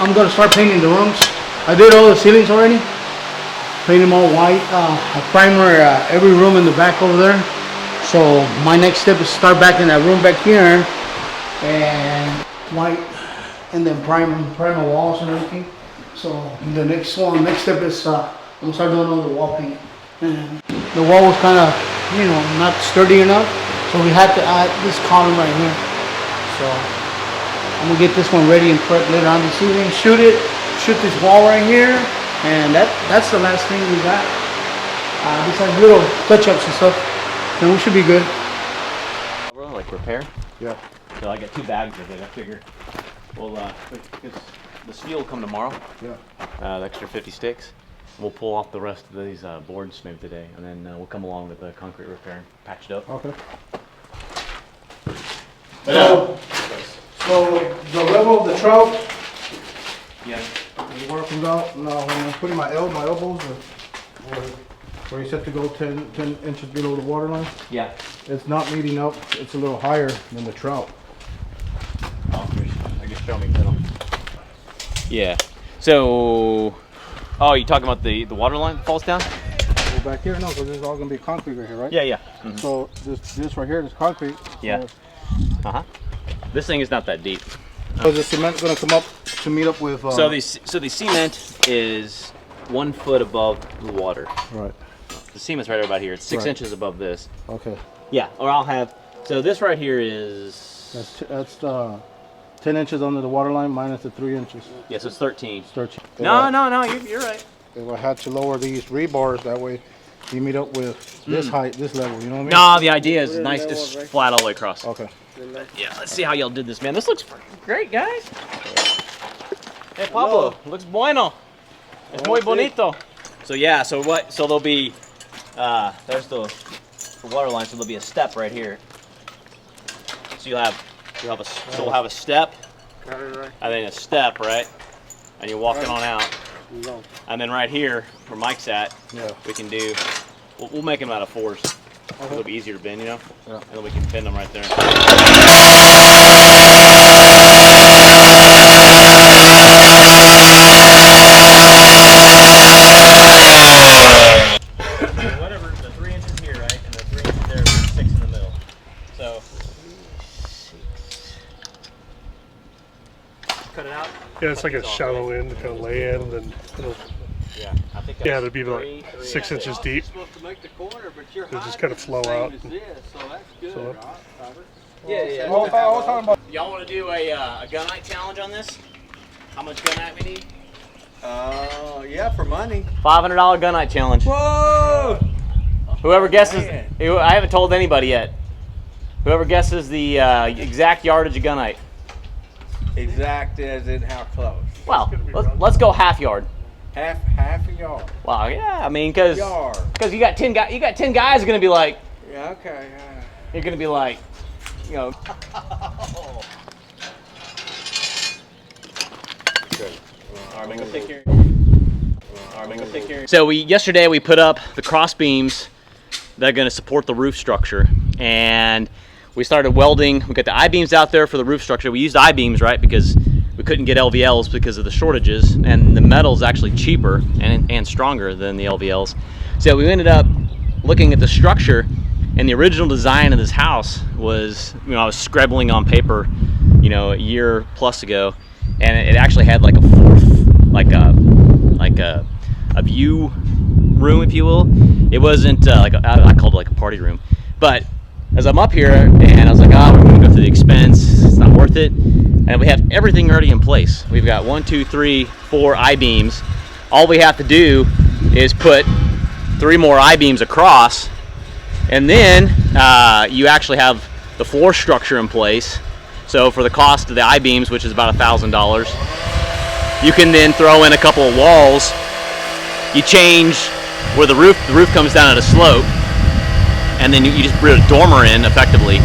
S7: I'm gonna start painting the rooms. I did all the ceilings already. Paint them all white. I primer every room in the back over there. So my next step is start back in that room back here and white, and then prime the walls and everything. So the next step is I'm gonna start doing all the wall paint. And the wall was kind of, you know, not sturdy enough, so we had to add this column right here. So I'm gonna get this one ready and prep later on this evening. Shoot this wall right here, and that's the last thing we got. Besides little touch-ups and stuff, then we should be good.
S4: Like repair.
S3: Yeah.
S4: So I got 2 bags of it. I figure, well, because the steel will come tomorrow.
S3: Yeah.
S4: The extra 50 sticks. We'll pull off the rest of these boards maybe today, and then we'll come along with the concrete repair and patch it up.
S3: Okay.
S7: So the level of the trout,
S4: Yeah.
S7: it working out. Now when I'm putting my elbows where you set to go 10 inches below the water line,
S4: Yeah.
S7: it's not meeting up. It's a little higher than the trout.
S4: Oh, I guess show me middle. Yeah. So, oh, you talking about the water line falls down?
S7: Go back here, no, because this is all gonna be concrete right here, right?
S4: Yeah, yeah. Mm-hmm.
S7: So this right here is concrete.
S4: Yeah. Uh-huh. This thing is not that deep.
S7: So the cement's gonna come up to meet up with.
S4: So the cement is 1 foot above the water.
S7: Right.
S4: The cement's right about here. It's 6
S7: Right.
S4: inches above this.
S7: Okay.
S4: Yeah. Or I'll have. So this right here is.
S7: That's 10 inches under the water line minus the 3 inches.
S4: Yeah. So it's 13.
S7: 13.
S4: No. You're right.
S7: If I had to lower these rebars, that way you meet up with this height, this level. You know what I mean?
S4: No, the idea is nice, just flat all the way across.
S7: Okay.
S4: Yeah. Let's see how y'all did this, man. This looks freaking great, guys. Hey, Pablo, looks bueno. Es muy bonito. So yeah, so there'll be, there's the water line, so there'll be a step right here. So we'll have a step, and then a step, right? And you're walking on out. And then right here, where Mike's at, we can do, we'll make them out of 4s. It'll be easier to bend, you know?
S7: Yeah.
S4: And then we can bend them right there. Whatever, the 3 inches here, right? And the 3 inches there, 6 in the middle. So, 6. Cut it out.
S8: Yeah, it's like a shallow end, kind of lay in, and it'll,
S4: Yeah, I think
S8: yeah, it'll be like 6 inches deep. It'll just kind of flow out. So,
S4: Yeah. Y'all want to do a gunite challenge on this? How much gunite we need?
S5: Yeah, for money.
S4: $500 gunite challenge.
S5: Whoa!
S4: Whoever guesses, I haven't told anybody yet. Whoever guesses the exact yardage of gunite.
S5: Exact as in how close?
S4: Well, let's go half yard.
S5: Half a yard.
S4: Well, yeah, I mean, because
S5: Yard.
S4: you got 10 guys. You got 10 guys going to be like.
S5: Yeah. Okay.
S4: You're going to be like, you know. So yesterday we put up the cross beams that are going to support the roof structure, and we started welding. We got the I-beams out there for the roof structure. We used I-beams, right, because we couldn't get LVLs because of the shortages, and the metal's actually cheaper and stronger than the LVLs. So we ended up looking at the structure, and the original design of this house was, you know, I was scribbling on paper, you know, a year plus ago, and it actually had like a a view room, if you will. It wasn't I called it like a party room. But as I'm up here and I was like, oh, we're gonna go through the expense, it's not worth it. And we have everything already in place. We've got 1, 2, 3, 4 I-beams. All we have to do is put 3 more I-beams across, and then you actually have the floor structure in place. So for the cost of the I-beams, which is about $1,000, you can then throw in a couple of walls. You change where the roof comes down at a slope, and then you just put a dormer in effectively.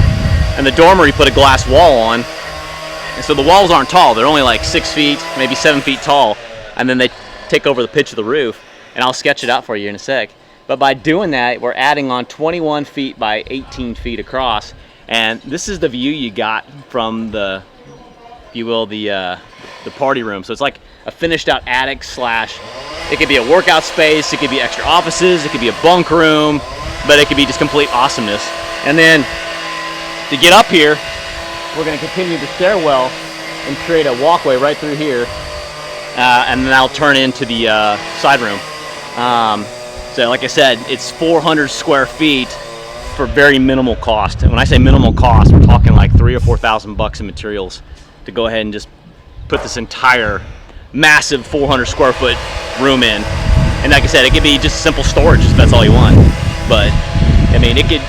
S4: And the dormer, you put a glass wall on, and so the walls aren't tall. They're only like 6 feet, maybe 7 feet tall, and then they take over the pitch of the roof. And I'll sketch it out for you in a sec. But by doing that, we're adding on 21 feet by 18 feet across, and this is the view you got from the, if you will, the party room. So it's like a finished out attic slash, it could be a workout space, it could be extra offices, it could be a bunk room, but it could be just complete awesomeness. And then to get up here, we're going to continue the stairwell and create a walkway right through here, and then that'll turn into the side room. So like I said, it's 400 square feet for very minimal cost. And when I say minimal cost, we're talking like $3,000 or $4,000 in materials to go ahead and just put this entire massive 400 square foot room in. And like I said, it could be just simple storage if that's all you want. But I mean, it could,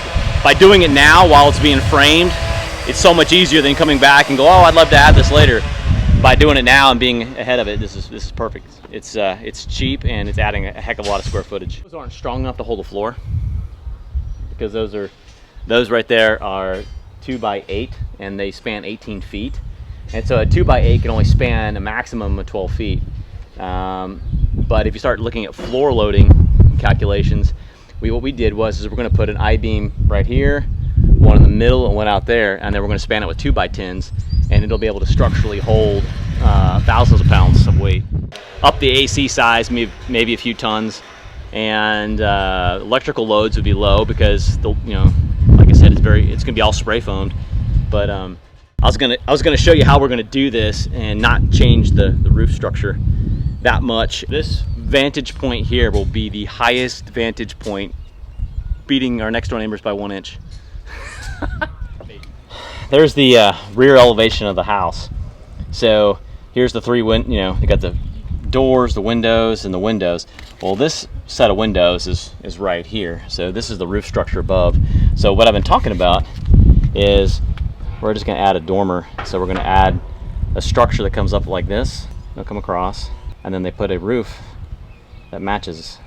S4: by doing it now while it's being framed, it's so much easier than coming back and go, oh, I'd love to add this later. By doing it now and being ahead of it, this is perfect. It's cheap, and it's adding a heck of a lot of square footage. Those aren't strong enough to hold the floor, because those right there are 2 by 8, and they span 18 feet. And so a 2 by 8 can only span a maximum of 12 feet. But if you start looking at floor loading calculations, what we did was we're going to put an I-beam right here, one in the middle, and one out there, and then we're going to span it with 2 by 10s, and it'll be able to structurally hold thousands of pounds of weight. Up the AC size, maybe a few tons, and electrical loads would be low because like I said, it's going to be all spray foamed. But I was gonna show you how we're gonna do this and not change the roof structure that much. This vantage point here will be the highest vantage point, beating our next door neighbors by 1 inch. There's the rear elevation of the house. So here's the 3 you got the doors, the windows, and the windows. Well, this set of windows is right here. So this is the roof structure above. So what I've been talking about is we're just going to add a dormer. So we're going to add a structure that comes up like this. They'll come across, and then they put a roof that matches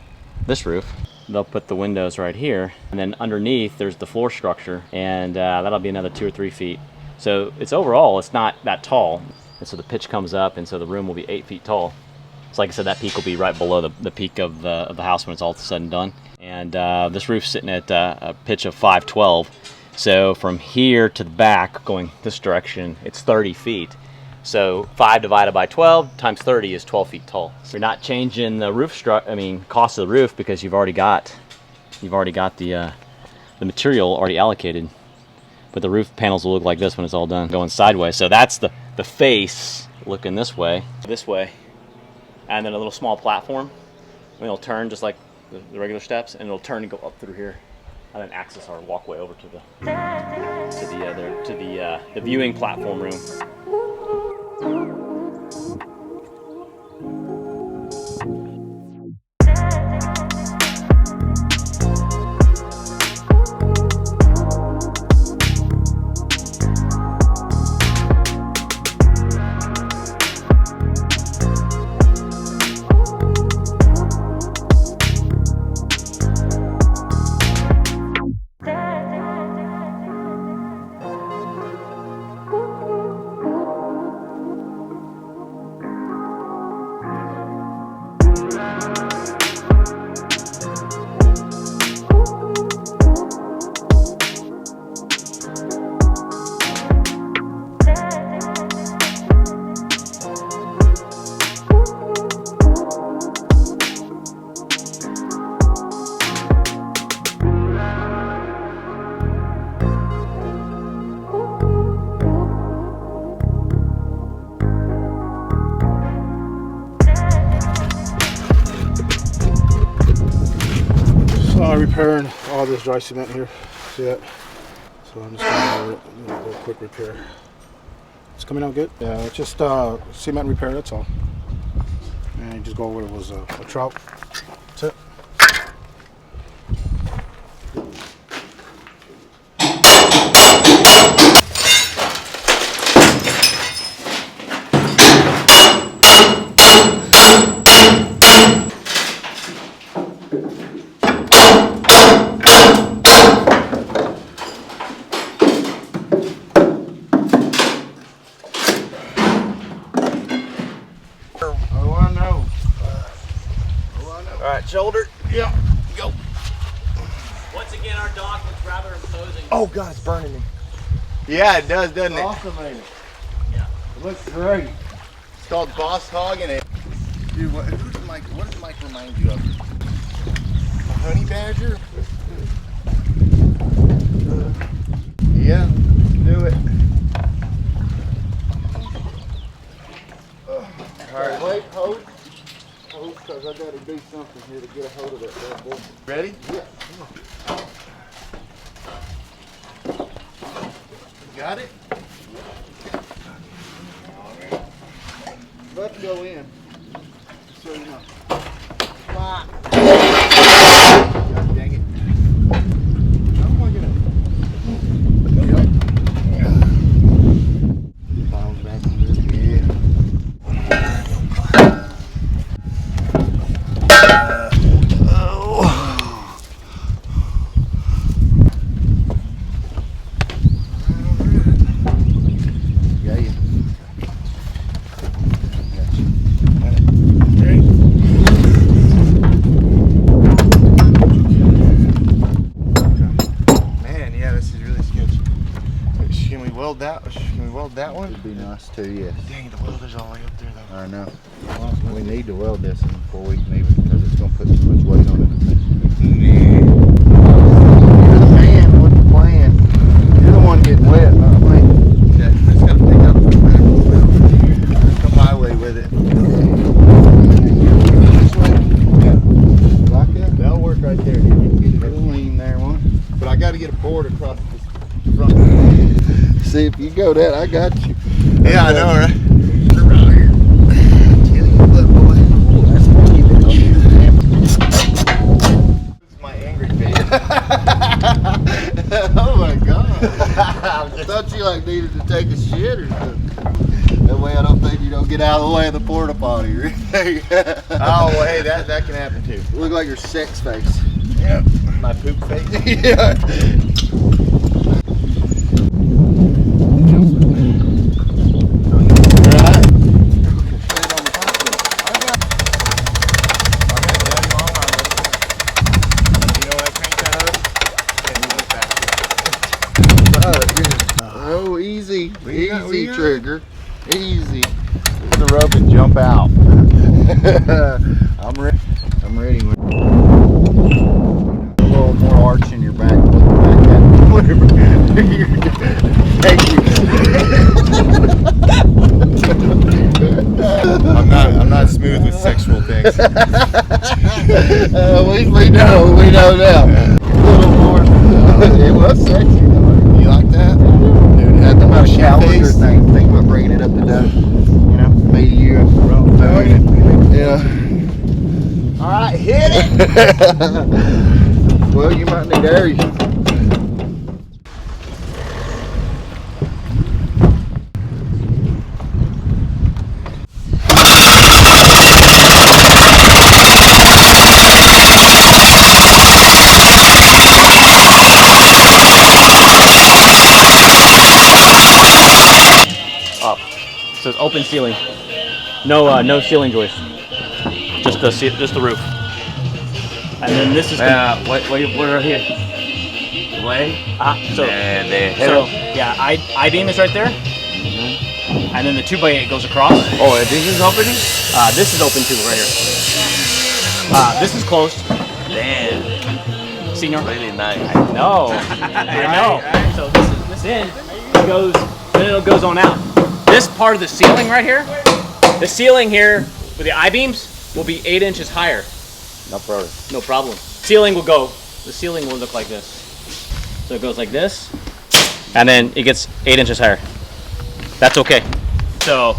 S4: this roof. They'll put the windows right here, and then underneath there's the floor structure, and that'll be another 2 or 3 feet. So it's overall, it's not that tall, and so the pitch comes up, and so the room will be 8 feet tall. So like I said, that peak will be right below the peak of the house when it's all said and done. And this roof's sitting at a pitch of 512. So from here to the back, going this direction, it's 30 feet. So 5 divided by 12 times 30 is 12 feet tall. So you're not changing the roof cost of the roof, because you've already got the material already allocated. But the roof panels will look like this when it's all done, going sideways. So that's the face looking this way, and then a little small platform. And it'll turn just like the regular steps, and it'll turn and go up through here, and then access our walkway over to the viewing platform room.
S7: repairing all this dry cement here. See that? So I'm just gonna do a little quick repair. It's coming out good. Yeah, it's just cement repair. That's all. And you just go over it was a trout. That's it.
S1: Shoulder. Yeah. Go.
S4: Once again, our dock looks rather imposing.
S1: Oh God, it's burning me. Yeah, it does, doesn't it?
S7: Awesome, ain't it?
S4: Yeah.
S7: It looks great.
S1: It's called Boss Hog, and it. Dude, what does Mike remind you of? A honey badger? Yeah, do it. All right,
S7: Wait, hold. Because I got to do something here to get a hold of that bad boy.
S1: ready?
S7: Yeah.
S1: Got it?
S7: Let's go in. So you know.
S1: God dang it. How am I gonna? Bounce back in this. Yeah. That one?
S2: Would be nice too, yes.
S1: Dang, the welder's all the way up there though.
S2: I know. We need to weld this before we can even, because it's going to put too much weight on it. You're the man. What's the plan? You're the one getting wet, not me.
S1: Okay, I just gotta pick up the back a little bit. Come my way with it.
S2: This way?
S1: Yeah.
S2: Like that? That'll work right there. You can get it a little lean there, one.
S1: But I gotta get a board across the front.
S2: See, if you go that, I got you.
S1: Yeah, I know, right? This is my angry face.
S2: Oh my God. I thought you like needed to take a shit or something. That way I don't think you don't get out of the way of the porta potty or anything.
S1: Oh, well, hey, that can happen too.
S2: Look like your sex face.
S1: Yep. My poop face.
S2: Yeah. Oh, easy. Easy, Trigger. Easy.
S1: Get the rope and jump out.
S2: I'm ready. I'm ready. A little more arch in your back. Thank you.
S1: I'm not smooth with sexual things.
S2: We know now. A little more. It was sexy though.
S1: You like that?
S2: Dude, had the
S1: Motion
S2: challenger
S1: face.
S2: thing. Think about bringing it up to done. You know, maybe you. Yeah.
S1: All right, hit it.
S2: Well, you might need air.
S4: Up. It says open ceiling. No ceiling joist. Just the roof. And then this is
S6: We're here. Way.
S4: so yeah, I-beam is right there. And then the 2x8 goes across.
S6: Oh, this is opening?
S4: This is open too, right here. This is closed.
S6: Damn.
S4: Senior.
S6: Really nice.
S4: No, I know. So this end goes, then it goes on out. This part of the ceiling right here, the ceiling here with the I-beams will be 8 inches higher.
S6: No problem.
S4: No problem. Ceiling will go the ceiling will look like this. So it goes like this, and then it gets 8 inches higher. That's okay. So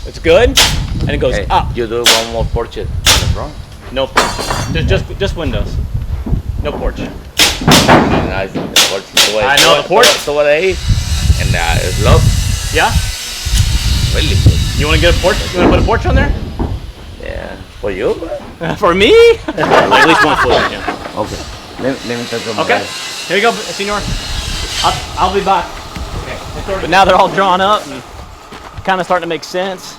S4: it's good, and it goes
S6: Hey,
S4: up.
S6: you do one more porch in the front.
S4: No porch. Just windows. No porch.
S6: Nice. The porch is the way
S4: I know, the porch.
S6: It's over there. And it's low.
S4: Yeah.
S6: Really good.
S4: You want to get a porch? You want to put a porch on there?
S6: Yeah. For you?
S4: For me? At least 1 foot. Yeah.
S6: Okay. Let me take some.
S4: Okay. Here you go, senor. I'll be back. Okay. But now they're all drawn up and kind of starting to make sense.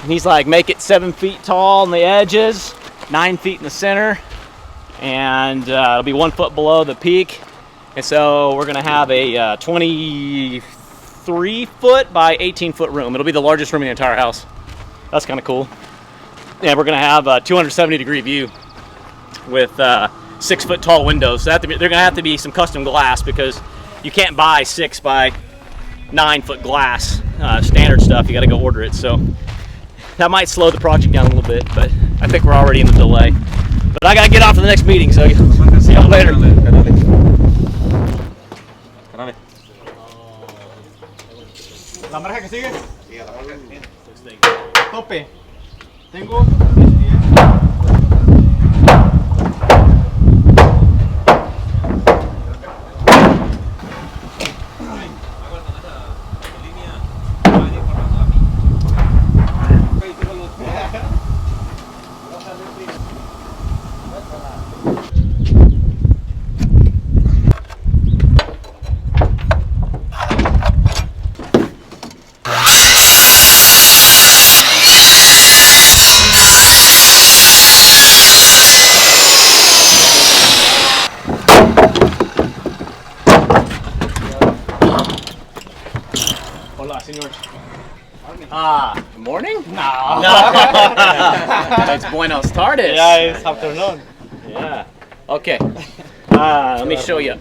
S4: And he's like, make it 7 feet tall on the edges, 9 feet in the center, and it'll be 1 foot below the peak. And so we're gonna have a 23 foot by 18 foot room. It'll be the largest room in the entire house. That's kind of cool. And we're gonna have a 270-degree view with 6 foot tall windows. So they're gonna have to be some custom glass because you can't buy 6 by 9 foot glass standard stuff. You got to go order it. So that might slow the project down a little bit, but I think we're already in the delay. But I got to get off to the next meeting, so see y'all later. ¿La marca que sigue? Tope. Tengo. Hola, señor. Morning? No. It's buenos tardes.
S9: Yeah, it's afternoon.
S4: Yeah. Okay. Let me show you.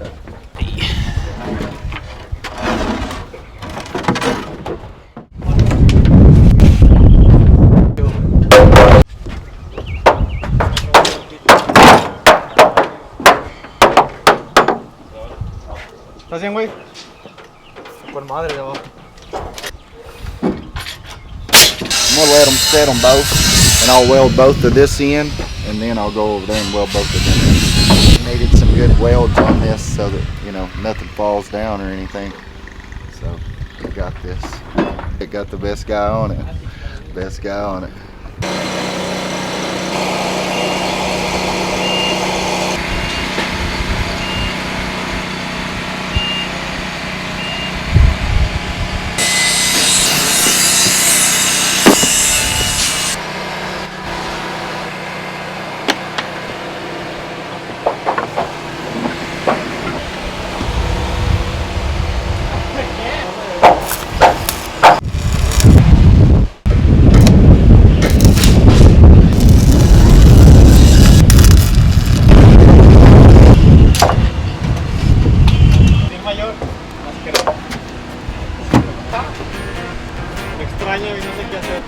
S9: ¿Estás bien, güey? Por madre de abajo.
S2: I'm gonna let them set them both, and I'll weld both to this end, and then I'll go over there and weld both of them in. Needed some good welds on this so that, you know, nothing falls down or anything. So we got this. It got the best guy on it. Best guy on it.
S9: Me extraño y no sé qué hacer.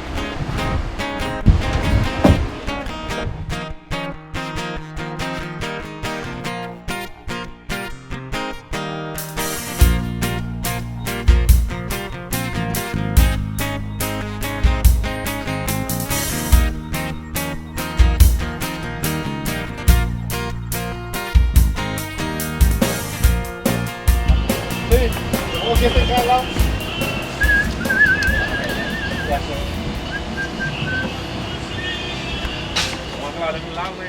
S9: Sí, ¿cómo siempre en cada lado? Ya sé. Vamos a darle un lado, güey.